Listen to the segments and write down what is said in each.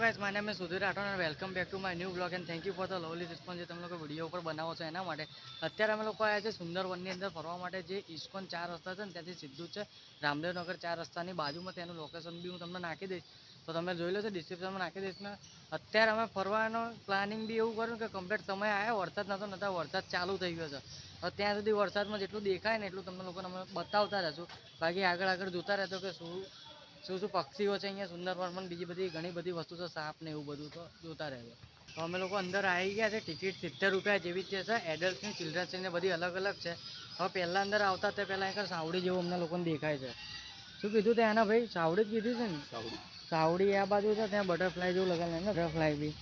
Guys my name is Sudhir Rathod અને welcome back to my new blog and thank you for the lovely response જે તમે લોકો video ઉપર બનાવો છો એના માટે. અત્યારે અમે લોકો આવ્યા છે સુંદરવનની અંદર ફરવા માટે. જે ઇસ્કોન 4 રસ્તા છે ને ત્યાંથી સીધું છે રામદેવનગર 4 રસ્તાની બાજુમાં. તેનું લોકેશન બી હું તમને નાખી દઈશ, તો તમે જોઈ લો છો, ડિસ્ક્રિપ્શનમાં નાખી દઈશ ને. અત્યારે અમે ફરવાનો પ્લાનિંગ બી એવું કર્યું કે કમ્પ્લીટ સમય આવ્યો, વરસાદ નહોતો વરસાદ ચાલુ થઈ ગયો છે. ત્યાં સુધી વરસાદમાં જેટલું દેખાય ને એટલું તમને લોકોને અમે બતાવતા રહેશું. બાકી આગળ જોતા રહેતો કે શું પક્ષીઓ છે અહીંયા સુંદરવનમાં, બીજી બધી ઘણી બધી વસ્તુ છે, સાપ ને એવું બધું, તો જોતા રહેજો. તો અમે લોકો અંદર આવી ગયા છે. ટિકિટ 70 રૂપિયા જેવી જ છે. એડલ્ટની, ચિલ્ડ્રન્સની બધી અલગ અલગ છે. હવે પહેલાં અંદર આવતા તે પહેલાં એક સાવડી જેવું અમને લોકોને દેખાય છે. શું કીધું ત્યાં એના ભાઈ? સાવડી જ કીધી છે ને? સાવડી આ બાજુ છે. ત્યાં બટરફ્લાય જેવું લગાવેલું ને, બટરફ્લાય બી.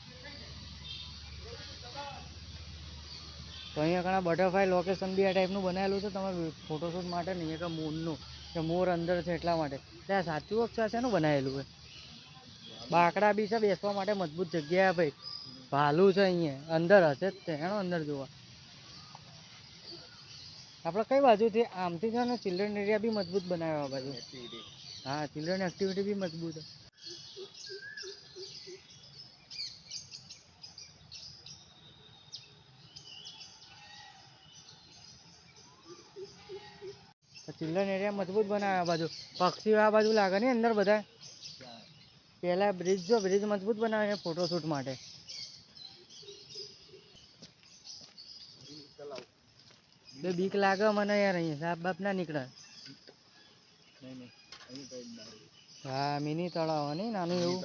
તો અહીંયા ઘણા બટરફ્લાય લોકેશન બી આ ટાઈપનું બનાવેલું છે તમારે ફોટોશૂટ માટે. નહીં કે મોરનું, કે મોર અંદર છે એટલા માટે. ત્યાં સાચું છે શેનું બનાવેલું છે? બાકડા બી છે બેસવા માટે, મજબૂત જગ્યા ભાઈ. ભાલું છે અહીંયા અંદર, હશે જ તે. એનો અંદર જોવા આપણે કઈ બાજુથી આમથી છે ને ચિલ્ડ્રન એરિયા બી મજબૂત બનાવ્યા આ બાજુ. હા, ચિલ્ડ્રન એક્ટિવિટી બી મજબૂત છે. ચિલ્ડ્રન એરિયા મજબૂત બનાવ્યા આ બાજુ. પક્ષીઓ આ બાજુ લાગે ને અંદર બધા. પેલા બ્રિજ જો, બ્રિજ મજબૂત બનાવે ફોટોશૂટ માટે. બે બીક લાગે મને યાર, અહીંયા સાપ બાપ ના નીકળે. હા, મિની તળાવ નહીં નાનું એવું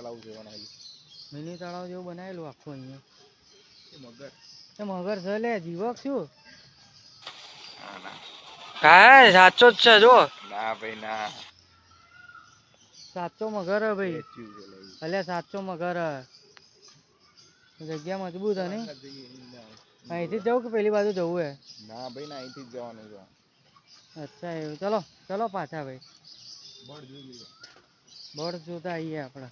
મિની તળાવ જેવું બનાવેલું આખું અહીંયા. મગર છે લે, જીવક શું? હા, સાચો જ છે જો. ના ભાઈ ના, સાચો મગર હે ભાઈ. અલ્યા સાચો મગર હે. જગ્યા મજબૂત હે ને. અહીંથી જવું કે પેલી બાજુ જવું હે? ના ભાઈ ના, અહીંથી જ જવાનું છે. અચ્છા એવું. ચલો ચલો પાછા ભાઈ. બર્ડ જોતા આવીએ આપણે.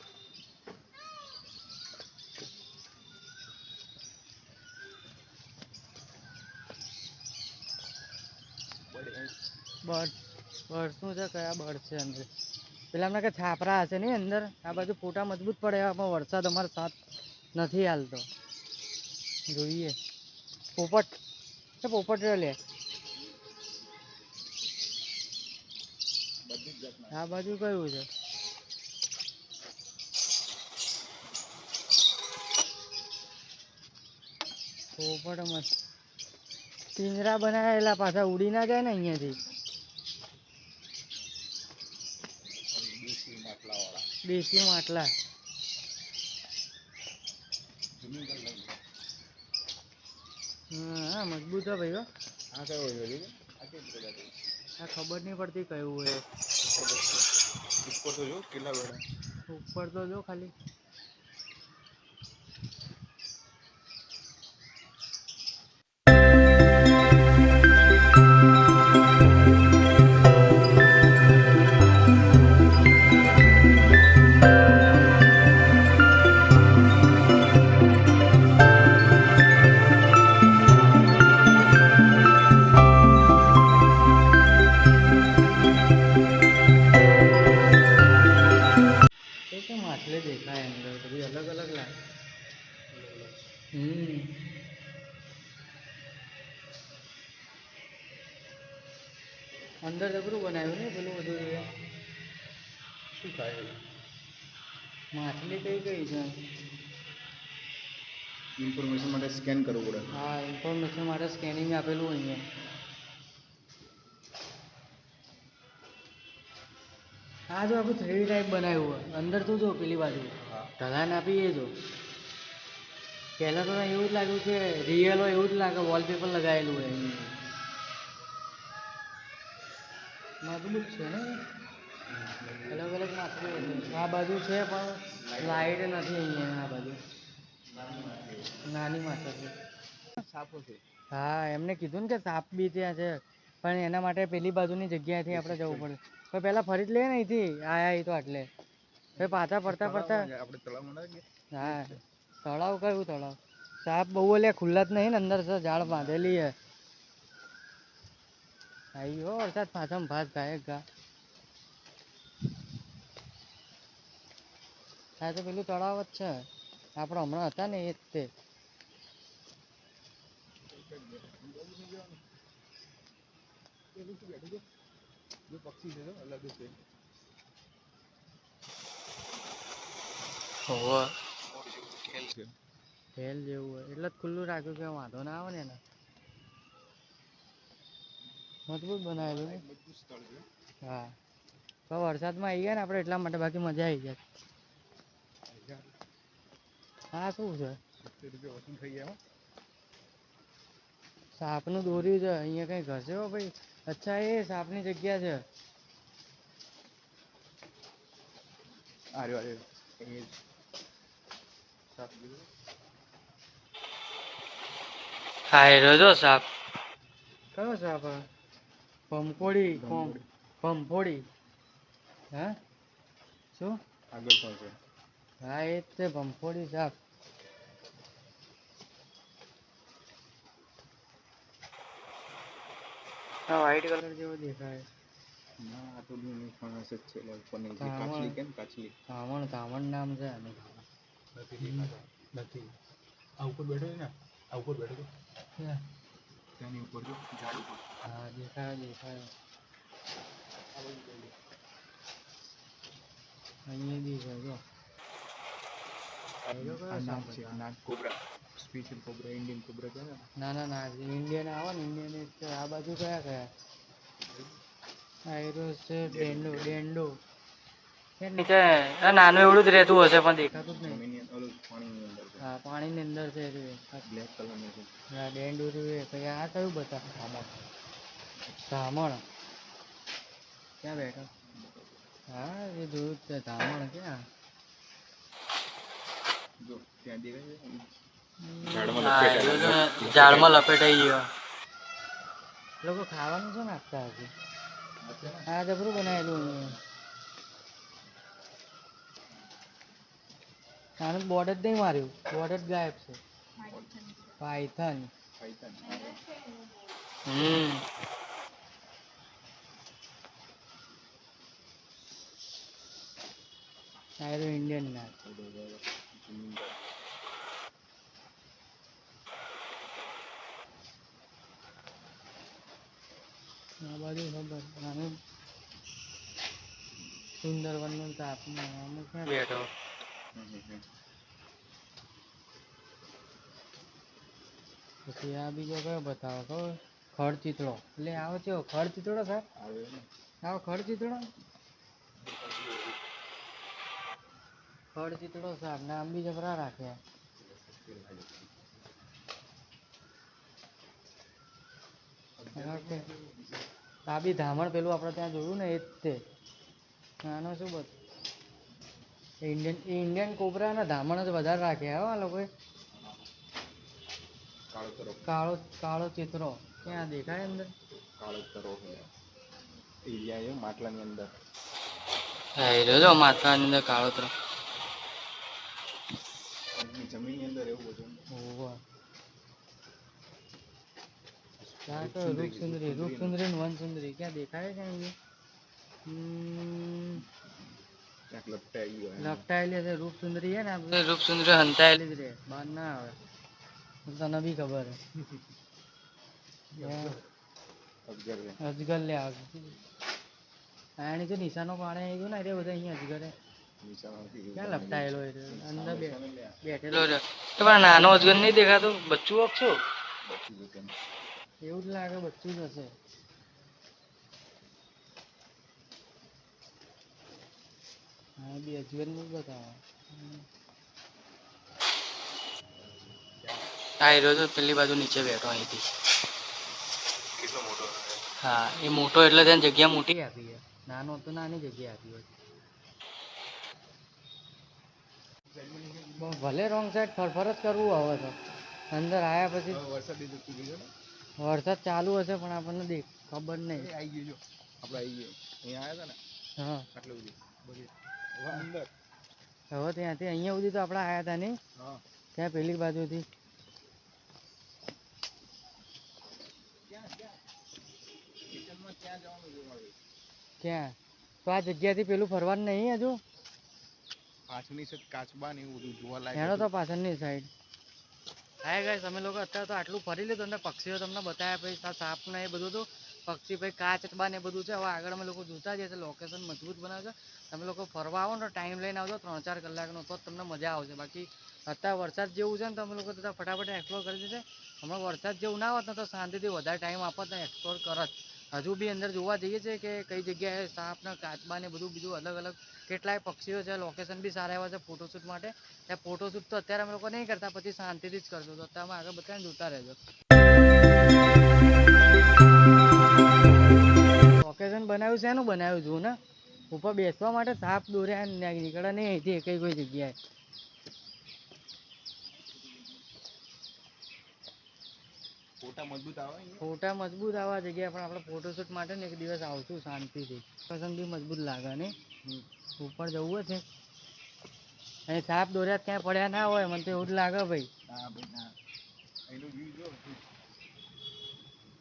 બર્ડ શું છે? કયા બર્ડ છે અંદર? પેલા અમને કે છાપરા હશે નહીં અંદર. આ બાજુ ફોટા મજબૂત પડે પણ વરસાદ અમારો સાથ નથી હાલતો. જોઈએ. પોપટ એ પોપટ લે. આ બાજુ કયું છે? પોપટ મસ્ત પિંજરા બનાવેલા, પાછા ઉડી ના જાય ને અહીંયાથી. દેશી માટલા. હા, મજબૂત હે ભાઈ. આ કયો હોય? આ ખબર નહીં પડતી કયું હોય. ઉપર તો જો કેટલા વેડા. ઉપર તો જો ખાલી. માછલી દેખાય અંદર બધી અલગ અલગ લાગે. અંદર જબરું બનાવ્યું ને પેલું બધું. શું ખાય માછલી? કઈ કઈ છે? ઇન્ફોર્મેશન માટે સ્કેન કરવું પડે. હા, ઇન્ફોર્મેશન માટે સ્કેનિંગ આપેલું અહીંયા. હા, જો આપણું 3D ટાઈપ બનાવ્યું હોય અંદર. તું જો પેલી બાજુ ઢલાન આપીએ જો. પહેલાં તો એવું જ લાગ્યું કે રિયલ હોય એવું જ લાગે. વોલપેપર લગાવેલું હોય મજબૂત છે ને. અલગ અલગ માછલીઓ આ બાજુ છે પણ લાઈટ નથી અહીંયા. આ બાજુ નાની માછલી સાપો છે. હા, એમને કીધું ને કે સાપ બી ત્યાં છે, પણ એના માટે પેલી બાજુની જગ્યાએથી આપણે જવું પડે. તો પહેલાં ફરી જ લે ને અહીંથી આયા તો આટલે પાછા ફરતા ફરતા આપણે તળાવમાં. હા, તળાવ કયું તળાવ? સાપ બહુ લે, ખુલ્લા જ નહીં ને અંદર છે, ઝાડ બાંધેલી હે. આવ્યો વરસાદ પાછામાં ભાત ગાયક ગા. હા, તો પેલું તળાવ જ છે. આપણે હમણાં હતા ને એ જ તે. ખેલ જેવું હોય એટલે જ ખુલ્લું રાખ્યું કે વાંધો ના આવે ને એને. મજબૂત બનાવેલું ને. હા તો વરસાદમાં આવી ગયા ને આપણે એટલા માટે, બાકી મજા આવી જાય. હા શું છે સાપનું દોર્યું છે અહીંયા કઈ ઘસે હો ભાઈ. અચ્છા એ સાપની જગ્યા છે. હા એ રહ્યો સાપ. કયો સાપ? ભંફોડી. ભંફોડી. હા શું? હા એ જ છે ભંફોડી સાપ. હા વ્હાઈટ કલર જેવો દેખાય. ધામણ નામ છે આનું. નથી આ ઉપર બેઠો છે ને, આ ઉપર બેઠો છે તેની ઉપર જો ઝાડ ઉપર. હા દેખાય દેખાય. અહીંયા બી છે જો. સ્પેશિયલ કોબરા, ઇન્ડિયન કોબરા છે ને. ના ના ના ઇન્ડિયન આવે ને, ઇન્ડિયન આ બાજુ કયા કયા? આયરો છે ડેન્ડો. ડેન્ડો નીચે નાનું એવડું જ રહેતું હશે પણ દેખાતું જ નહીં. હા પાણીની અંદર છે. બ્લેક કલરનું છે. હા ડેન્ડો રહ્યું. પછી આ કયું બતા? ધામણ. ક્યાં બેઠો? હા એ જોયું જ છે. ધામણ ક્યાં? ઝાડમાં લપેટાઈ ગયો. લોકો ખાવાનું છે નાખતા હશે. હા જબરું બનાવેલું. આનું બોર્ડ જ નહીં માર્યું. બોર્ડ જ ગાયબ છે. પાયથન. આયરો ઇન્ડિયન ના. આ બાજુ ખબર આનું સુંદરવનનું તાપનું અમુક ક્યાં બેઠો. પછી આ બીજો કયો બતાવો ખબર? ખડચિત્રો. એટલે આવો છે ખડચિત્રો સર. આવો ખડચિત્રો. ખડચિત્રો સાહેબ નામ બી જબરા રાખ્યા. આ બી ધામણ પેલું આપણે ત્યાં જોયું ને એ જ તે. આનો શું બત ઇન્ડિયન કોબરા ને ધામણ જ વધારે રાખ્યા હો આ લોકોએ. કાળો ચિત્રો ક્યાં દેખાય અંદર? માટલાની અંદર. હા એ રહ્યો માટલાની અંદર કાળોતરો. જમીનની અંદર એવું બધું. રૂપસુંદરી. રૂપસુંદરી ને વનસુંદરી ક્યાં દેખાય છે અહીંયા? લપટાયેલી હશે. રૂપસુંદરી છે ને રૂપસુંદરી હંતાયેલી જ રે, બહાર ના આવે. તને બી ખબર હે. અજગર લે આની તો નિશાનો પાડે આવી ગયો ને એટલે બધા અહીંયા અજગરે ક્યાં લપટાયેલો અંદર બેઠેલો છે. પણ નાનો અજગર નહીં દેખાતો. બચ્ચું આપશો એવું જ લાગે. બચ્ચું જ હશે. હા બી અજગર નું બતાવો. આ રહ્યો તો પેલી બાજુ નીચે બેઠો અહીંથી. હા એ મોટો એટલે તેને જગ્યા મોટી આપી છે. નાનો તો નાની જગ્યા આપી હોય. ભલે રોંગ સાઈડ ફરફર જ કરવું હવે તો. અંદર આવ્યા પછી વરસાદ ચાલુ હશે પણ આપણને ખબર નહીં. આપણે આવી ગયો અહીંયા આવ્યા હતા ને. હા આટલું બધું અંદર હવે ત્યાંથી અહીંયા સુધી તો આપણે આવ્યા હતા નહીં. ત્યાં પેલી બાજુથી ક્યાં તો આ જગ્યાથી પેલું ફરવાનું નહીં હજુ. પાછળની સાઈડ કાચબા ને એવું બધું જોવા એનો લાયક તો પાછળની સાઈડ. હા ગાઈસ અમે લોકો અત્યારે તો આટલું ફરી લીધું ને પક્ષીઓ તમને બતાવ્યા, પછી સાપ ને એ બધું તો પક્ષી ભાઈ કાચબા ને એ બધું છે. હવે આગળ અમે લોકો જોતા જઈએ, લોકેશન મજબૂત બનાવે છે. તમે લોકો ફરવા આવો ને ટાઈમ લઈને આવજો 3-4 કલાકનો, તો તમને મજા આવશે. બાકી અત્યારે વરસાદ જેવું છે ને, તમે લોકો બધા ફટાફટ એક્સપ્લોર કરી દીધે. હમણાં વરસાદ જેવું ના હોત ને તો શાંતિથી વધારે ટાઈમ આપત ને એક્સપ્લોર કરત. હજુ બી અંદર જોવા જઈએ છે કે કઈ જગ્યાએ સાપ ને કાચબા ને બધું બીજું અલગ અલગ કેટલાય પક્ષીઓ છે. લોકેશન બી સારા એવા છે ફોટોશૂટ માટે. ત્યાં ફોટોશૂટ તો અત્યારે અમે લોકો નહીં કરતા, પછી શાંતિથી જ કરશું. તો અત્યારે આગળ બતાવીને જોતા રહેજો. લોકેશન બનાવ્યું છે, એનું બનાવ્યું છું ને ઉપર બેસવા માટે. સાપ દોર્યા નીકળે નહીં અહીંથી કઈ કોઈ જગ્યાએ. ફોટા મજબૂત આવે. ફોટા મજબૂત આવા જગ્યા, પણ આપણે ફોટોશૂટ માટે ને એક દિવસ આવશું શાંતિથી. પસંદ બી મજબૂત લાગે ને ઉપર જવું છે. અહીં સાપ દોર્યા ક્યાંય પડ્યા ના હોય, મને તો એવું જ લાગે ભાઈ.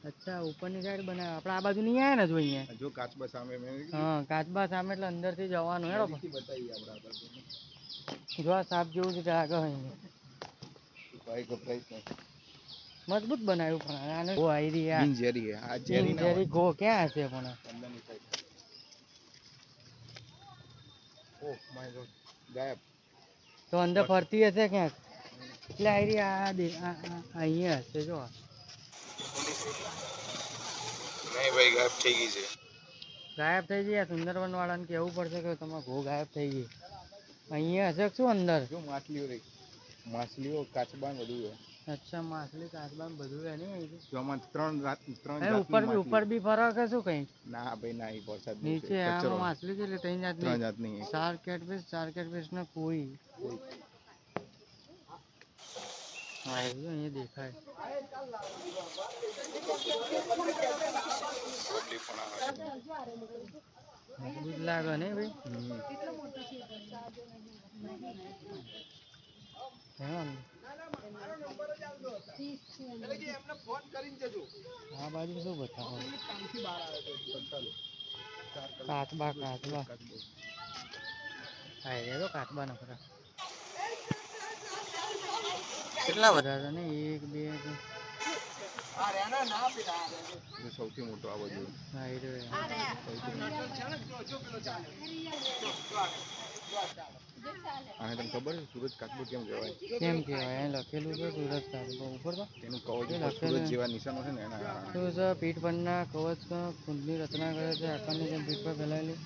અચ્છા ઉપરની સાઈડ બનાવે. આપણે આ બાજુ નહીં આવ્યા ને જો અહીંયા જો કાચબા સામે. હા કાચબા સામે એટલે અંદરથી જવાનું. હેડો બતાવીએ જો આ સાપ જેવું છે આગળ અહીંયા મજબૂત બનાવ્યું. પણ આને ગો આવી ઝેરી ગો ક્યાં હશે પણ ગાયબ તો અંદર ફરતી હશે ક્યાંક. એટલે આવી અહીંયા હશે જો. નહીં ભાઈ ગાયબ થઈ ગઈ છે. ગાયબ થઈ ગઈ. સુંદરવન વાળાને કહેવું પડશે કે તમારે ઘો ગાયબ થઈ ગઈ. અહીંયા હશે શું અંદર? જો માછલીઓ કાચબા બધું. અચ્છા માછલી કાચબા બધું રહે નહીં. ઉપર ઉપર બી ફરવા કે શું કઈ? ના ભાઈ ના, વરસાદ નીચે આમાં માછલી છે એટલે 3 જાતની. ચાર કેટફિશ ને કોઈ હા અહીંયા દેખાય. મજબૂત લાગે ને ભાઈ. આ બાજુ શું બતાવો? કાચબા હા એ તો કાચબા ના ખરા. કેટલા બધા છે ને? 1 2 સૌથી મોટો આ બધું. અને તમને ખબર છે સુરજ કાચબો કેમ કહેવાય? કેમ કહેવાય? અહીં લખેલું છે સુરજ કાચબો ઉપર તો. તેનું કવચ સુરજ જેવા નિશાનો છે ને એના. શું છે? પીઠ પરના કવચ કુંડની રચના કરે છે. આકારની જેમ પીઠ પર ફેલાયેલી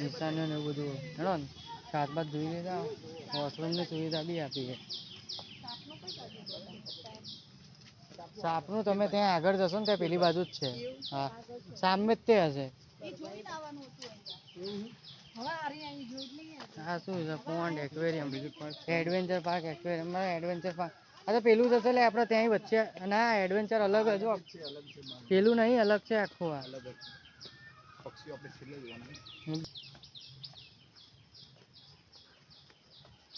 નિશાનીઓ ને એવું બધું. હેડો ને કાચબા જોઈ લીધા. વોશરૂમની સુવિધા બી આપી છે. સાપનું તમે ત્યાં આગળ જશો ને ત્યાં પેલી બાજુ જ છે. હા સામે જ તે હશે. હા શું છે? Pond aquarium adventure park aquarium adventure park. હા તો પેલું જશે એટલે આપણે ત્યાં વચ્ચે. ના એડવેન્ચર અલગ જ હો. પેલું નહીં અલગ છે આખું. આ પક્ષીઓ આપણે છેલ્લે જોવાનું.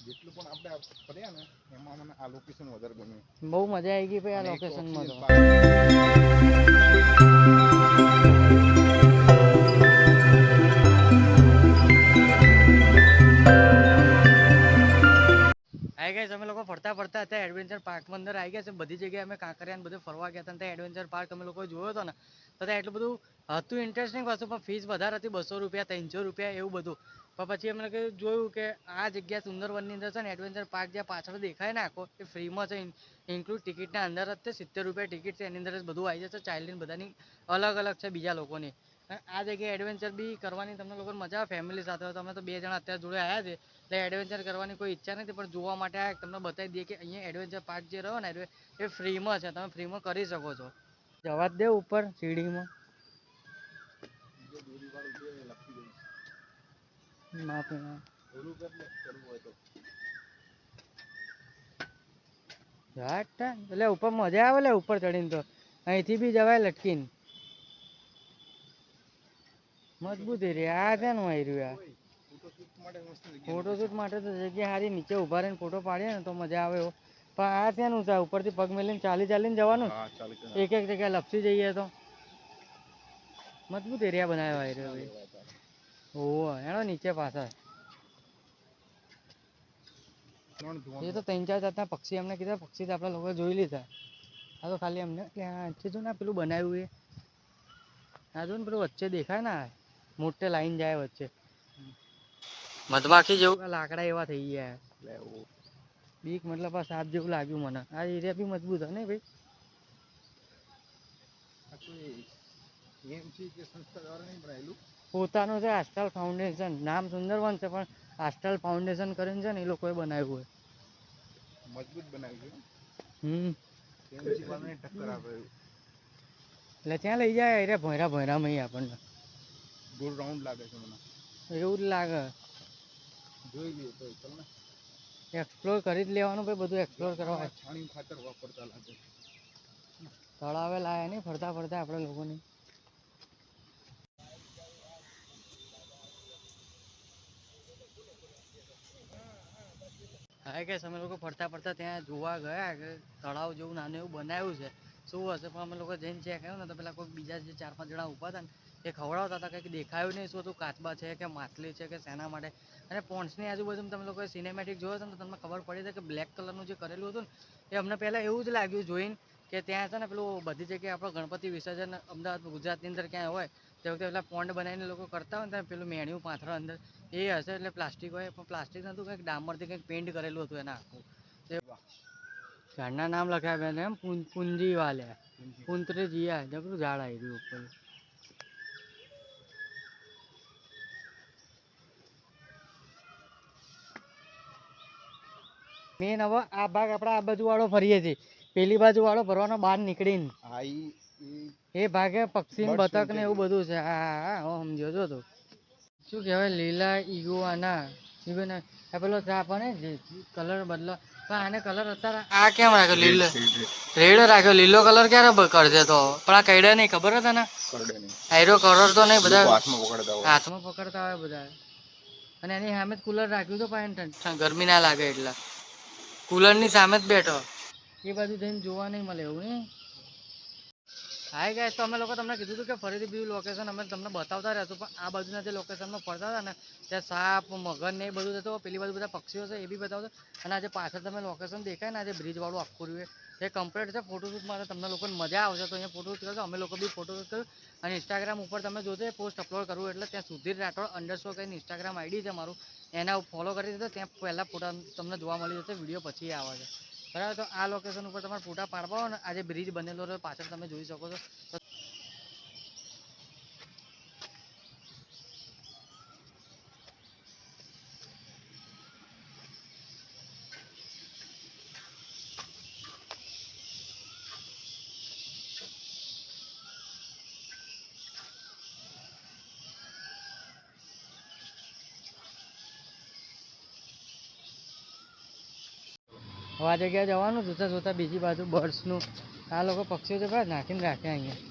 જેટલું પણ આપણે ફર્યા ને એમાં મને આ લોકેશન વધારે ગમ્યું. બહુ મજા આવી ગઈ ભાઈ આ લોકેશનમાં તો. આવી ગયા અમે લોકો ફરતા ફરતા હતા એડવેન્ચર પાર્કમાં અંદર આવી ગયા છે. બધી જગ્યાએ અમે કાંકરિયા બધું ફરવા ગયા હતા. ત્યાં એડવેન્ચર પાર્ક અમે લોકો જોયો હતો ને તો ત્યાં એટલું બધું હતું ઇન્ટરેસ્ટિંગ વસ્તુ, પણ ફીસ વધારે હતી. 200 રૂપિયા 300 રૂપિયા એવું બધું. પણ પછી અમે જોયું કે આ જગ્યા સુંદરવનની અંદર છે ને એડવેન્ચર પાર્ક જ્યાં પાછળ દેખાય ને આખો એ ફ્રીમાં છે. ઇન્ક્લુડ ટિકિટના અંદર જ છે. 70 રૂપિયા ટિકિટ છે. એની અંદર જ બધું આવી જશે. ચાઇલ્ડની બધાની અલગ અલગ છે બીજા લોકોની. આ જગ્યાએ એડવેન્ચર બી કરવાની તમને લોકોને મજા આવે ફેમિલી સાથે હોય. તમે તો 2 જણા અત્યારે જોડે આવ્યા છે એટલે એડવેન્ચર કરવાની કોઈ ઈચ્છા નથી, પણ જોવા માટે આ તમને બતાવી દઈએ કે અહીંયા એડવેન્ચર પાર્ક જે રહ્યો ને એ ફ્રીમાં છે. તમે ફ્રીમાં કરી શકો છો. જવા જ દે ઉપર સીડીમાં. એટલે ઉપર મજા આવે લે ઉપર ચડીને તો. અહીંથી બી જવાય લટકીને. મજબૂત એરિયા આ ક્યાંનું આવી રહ્યું? ફોટોશૂટ માટે તો જગ્યા સારી. નીચે ઉભા રહીને ફોટો પાડીએ ને તો મજા આવે. પણ આ ત્યાંનું છે ઉપરથી પગ મેલીને ચાલીને જવાનું. એક જગ્યાએ લપસી જઈએ તો. મજબૂત એરિયા બનાવ્યો આવી રહ્યો. ઓહો એનો નીચે પાછળ એ તો 3-4 જાતના પક્ષી એમને કીધા, પક્ષી તો આપણા લોકોએ જોઈ લીધા. આ તો ખાલી એમને ત્યાં જો ને પેલું બનાવ્યું એ આ જો ને પેલું વચ્ચે દેખાય ને મોટે લાઈન જાય વચ્ચે મધમાખી જેવું લાકડા એવા થઈ ગયા. બીક મતલબ આ સાપ જેવું લાગ્યું મને. આ એરિયા બી મજબૂત હે ને ભાઈ. પોતાનું છે આસ્ટાલ ફાઉન્ડેશન, નામ સુંદરવન છે પણ આસ્ટાલ ફાઉન્ડેશન કરીને છે ને એ લોકોએ બનાવ્યું છે. મજબૂત બનાવ્યું છે. ટક્કર આપે એટલે ત્યાં લઈ જાય અરે ભોયરામાં આપણને ગોળ રાઉન્ડ લાગે છે મને. એવું જ લાગે. જોઈ લઈએ તો ચાલ ને. એક્સપ્લોર કરી જ લેવાનું ભાઈ, બધું એક્સપ્લોર કરવા. છાણી ખાતર વાપરતા લાગે. તળાવે લાયા નહીં ફરતા આપણે લોકોની. હા કે અમે લોકો ફરતા ત્યાં જોવા ગયા કે તળાવ જેવું નાનું એવું બનાવ્યું છે. શું હશે પણ અમે લોકો જઈને ચેક આવ્યું ને તો પેલા કોઈ બીજા જે 4-5 જણા ઊભા હતા ને એ ખવડાવતા હતા કંઈક દેખાયું નહીં શું હતું, કાચબા છે કે માછલી છે કે શેના માટે. અને પોન્ટ્સની આજુબાજુ તમે લોકોએ સિનેમેટિક જોયો હતો ને તો તમને ખબર પડી છે કે બ્લેક કલરનું જે કરેલું હતું ને એ અમને પહેલાં એવું જ લાગ્યું જોઈને કે ત્યાં છે ને પેલું બધી જગ્યાએ આપણો ગણપતિ વિસર્જન અમદાવાદ ગુજરાતની અંદર ક્યાંય હોય તે વખતે પેલા પોન્ડ બનાવીને લોકો કરતા હોય ને ત્યાં પેલું મેણ્યું પાથરા અંદર એ હશે એટલે પ્લાસ્ટિક હોય પણ પ્લાસ્ટિક નતું, કંઈક ડામરથી કંઈક પેન્ટ કરેલું હતું એના આખું. ઝાડના નામ લખાવ્યા ને એમ પૂંજી વાલ્યા પૂંતરે જીયા જબરું ઝાડ આવ્યું ઉપર. મેન હવે આ ભાગ આપણે આ બાજુ વાળો ફરીએ છીએ, પેલી બાજુ વાળો ફરવાનો બહાર નીકળીને એ ભાગે પક્ષી ને બતક ને એવું બધું છે. હા સમજો છો તો શું કહેવાય લીલા ઈગુઆના આ પેલો ચા પણ કલર બદલો પણ આને કલર અત્યારે આ કેમ રાખ્યો લીલો રેડ રાખ્યો, લીલો કલર ક્યારે કરશે તો પણ આ કઈડે નહીં ખબર હતા ને આયરો કલર તો નહીં બધા હાથમાં પકડતા હોય બધા. અને એની સામે જ કુલર રાખ્યું તો પણ ગરમી ના લાગે એટલે કુલરની સામે જ બેઠો. એ બાજુ જઈને જોવા નહીં મળે એવું નહીં. હાય ગાઈસ, તો અમે લોકો તમને કીધું હતું કે ફરીથી બીજું લોકેશન અમે તમને બતાવતા રહેશું પણ આ બાજુના જે લોકેશનમાં ફરતા હતા ને ત્યાં સાપ મગર ને એ બધું થતું, પેલી બાજુ બધા પક્ષીઓ છે એ બી બતાવતો. અને આજે પાછળ તમે લોકેશન દેખાય ને આજે બ્રિજવાળું આખું રહ્યું એ કમ્પ્લીટ છે. ફોટોશૂટ માટે તમને લોકોને મજા આવશે તો અહીંયા ફોટોશૂટ કરજો. અમે લોકો બી ફોટોશૂટ કર્યું અને ઇન્સ્ટાગ્રામ ઉપર તમે જોજો પોસ્ટ અપલોડ કરવું એટલે ત્યાં સુધીર રાઠોડ _ કરીને ઇન્સ્ટાગ્રામ આઈડી છે મારું, એના ફોલો કરી દીધો. ત્યાં પહેલાં ફોટા તમને જોવા મળી જશે, વિડીયો પછી આવે છે બરાબર. તો આ લોકેશન ઉપર તમારે ફોટા પાડવા હોય ને આજે બ્રિજ બનેલો રહ્યો પાછળ તમે જોઈ શકો છો. હવે આ જગ્યાએ જવાનું જોતા બીજી બાજુ બર્ડ્સનું આ લોકો પક્ષીઓ છે ભાઈ નાખીને રાખે અહીંયા.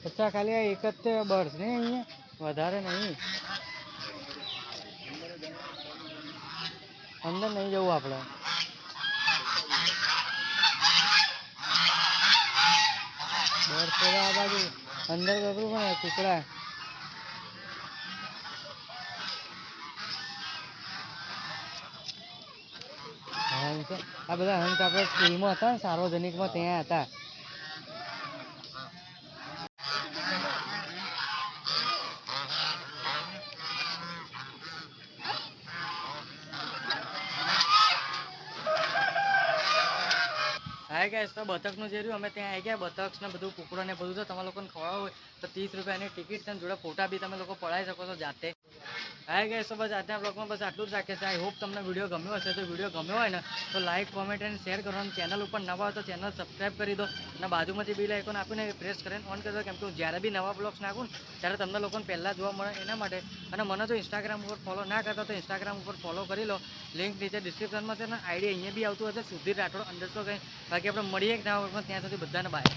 અચ્છા ખાલી આ એક જ બર્ડ્સ ને અહીંયા વધારે નહીં. અંદર નહીં જવું આપણે. બર્ડ્સ તો આ બાજુ અંદર ગભરું પણ કુકડા હંસ. આ બધા હંસ આપણે સ્કૂલમાં હતા ને સાર્વજનિકમાં ત્યાં હતા. હાય ગાઈસ, તો બતકનું જે રહ્યું અમે ત્યાં આવી ગયા. બતક ને બધું કુકડો ને બધું તો તમે લોકોને ખવડાવવું હોય તો 30 રૂપિયાની ટિકિટ છે ને જોડે ફોટા બી તમે લોકો પડાવી શકો છો જાતે. હાય ગાઈસ, તો બસ આજના બ્લોગમાં બસ આટલું જ રાખીએ છીએ. આઈ હોપ તમને વિડીયો ગમ્યો હશે. તો વિડીયો ગમ્યો હોય ને તો લાઈક કોમેન્ટ અને શેર કરવાનું. ચેનલ ઉપર નવા હોય તો ચેનલ સબસ્ક્રાઈબ કરી દો અને બાજુમાંથી બેલ આઇકોન આપીને પ્રેસ કરીને ઓન કરી દો, કેમ કે હું જ્યારે બી નવા બ્લોગ્સ નાખું ને ત્યારે તમને લોકોને પહેલાં જોવા મળે એના માટે. અને મને તો ઇન્સ્ટાગ્રામ ઉપર ફોલો ના કરતા તો ઇન્સ્ટાગ્રામ ઉપર ફોલો કરી લો, લિંક નીચે ડિસ્ક્રિપ્શનમાં છે ને આઈડી અહીંયા બી આવતું હશે સુધીર રાઠોડ _ કંઈ. બાકી આપણે મળીએ કે ના હોય પણ ત્યાં સુધી બધાને બાય.